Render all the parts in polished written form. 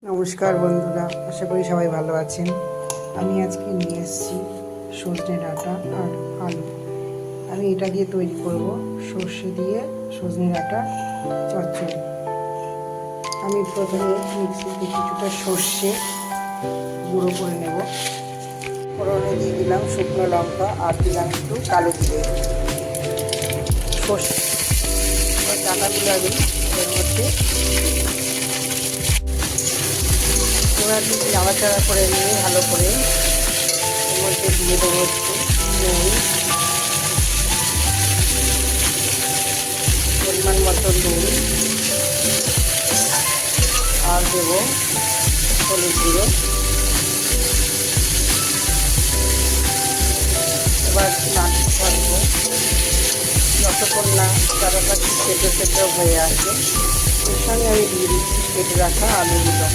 নমস্কার বন্ধুরা, আশা করি সবাই ভালো আছেন। আমি আজকে নিয়ে এসেছি সজনে ডাঁটা আর আলু। আমি এটা দিয়ে তৈরি করব সর্ষে দিয়ে সজনে ডাঁটা চচ্চড়ি। আমি প্রথমে মিক্সিতে কিছুটা সর্ষে গুঁড়ো করে নেব। ফোড়নে দিয়ে দিলাম শুকনো লঙ্কা আর দিলাম একটু কালো জিরে। সর্ষে ডাঁটাগুলো আমি এর মধ্যে নাড়াচাড়া করে নিয়ে ভালো করে এর মধ্যে দিয়ে দেবো একটু নুন, পরিমাণ মতো নুন, আর দেবো হলুদ গুঁড়ো। এবার নাড়তে পারবো যতক্ষণ না ডাঁটাটা কেটে কেটে হয়ে আসে। এর সঙ্গে আমি দিয়ে দিচ্ছি কেটে রাখা আলুগুলো।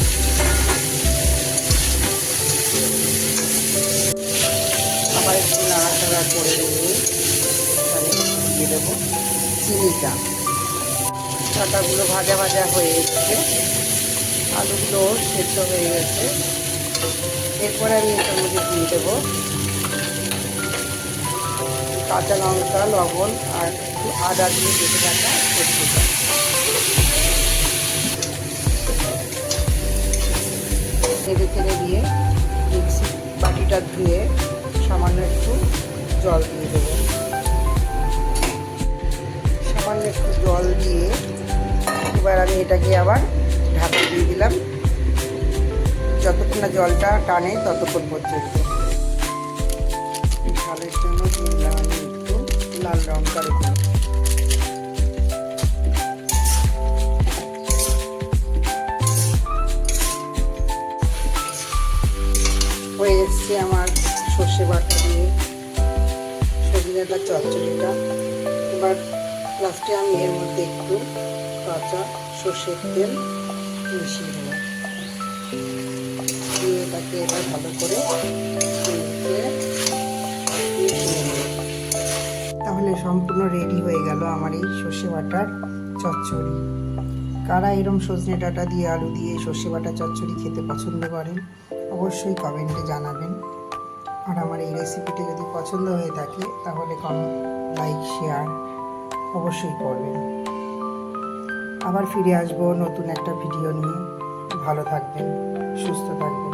আবার একটু নাড়াচাড়া করে নিয়ে দিয়ে দেবো চিনিটা। ডাঁটাগুলো ভাজা ভাজা হয়ে এসছে, আলুগুলো সেদ্ধ হয়ে গেছে। এরপরে আমি এটার মধ্যে দিয়ে দেবো কাঁচা লঙ্কা, লবণ আর একটু আদা দিয়ে কেটে রাখা সবজিটা। নেড়ে চেড়ে দিয়ে মিক্সি বাটিটা ধুয়ে সামান্য একটু জল দিয়ে দেবো। সামান্য একটু জল দিয়ে এবার আমি এটাকে আবার ঢাকা দিয়ে দিলাম যতক্ষণ না জলটা টানে ততক্ষণ পর্যন্ত। ঝালের জন্য দিলাম আমি একটু লাল লঙ্কার গুঁড়ো। হয়ে এসছে আমার সর্ষে বাটা দিয়ে সজনে ডাঁটা চচ্চড়িটা। এবার লাস্টে আমি এর মধ্যে একটু কাঁচা সর্ষের তেল মিশিয়ে দেবো, দিয়ে এটাকে এবার ভালো করে তাহলে সম্পূর্ণ রেডি হয়ে গেল আমার এই সর্ষে বাটার চচ্চড়ি। কারা এরম সজনে ডাঁটা দিয়ে আলু দিয়ে সর্ষে বাটা চচ্চড়ি খেতে পছন্দ করেন অবশ্যই কমেন্টে জানাবেন। আর আমার এই রেসিপিটি যদি পছন্দ হয়ে থাকে তাহলে লাইক শেয়ার অবশ্যই করবেন। আবার ফিরে আসবো নতুন একটা ভিডিও নিয়ে। ভালো থাকবেন, সুস্থ থাকবেন।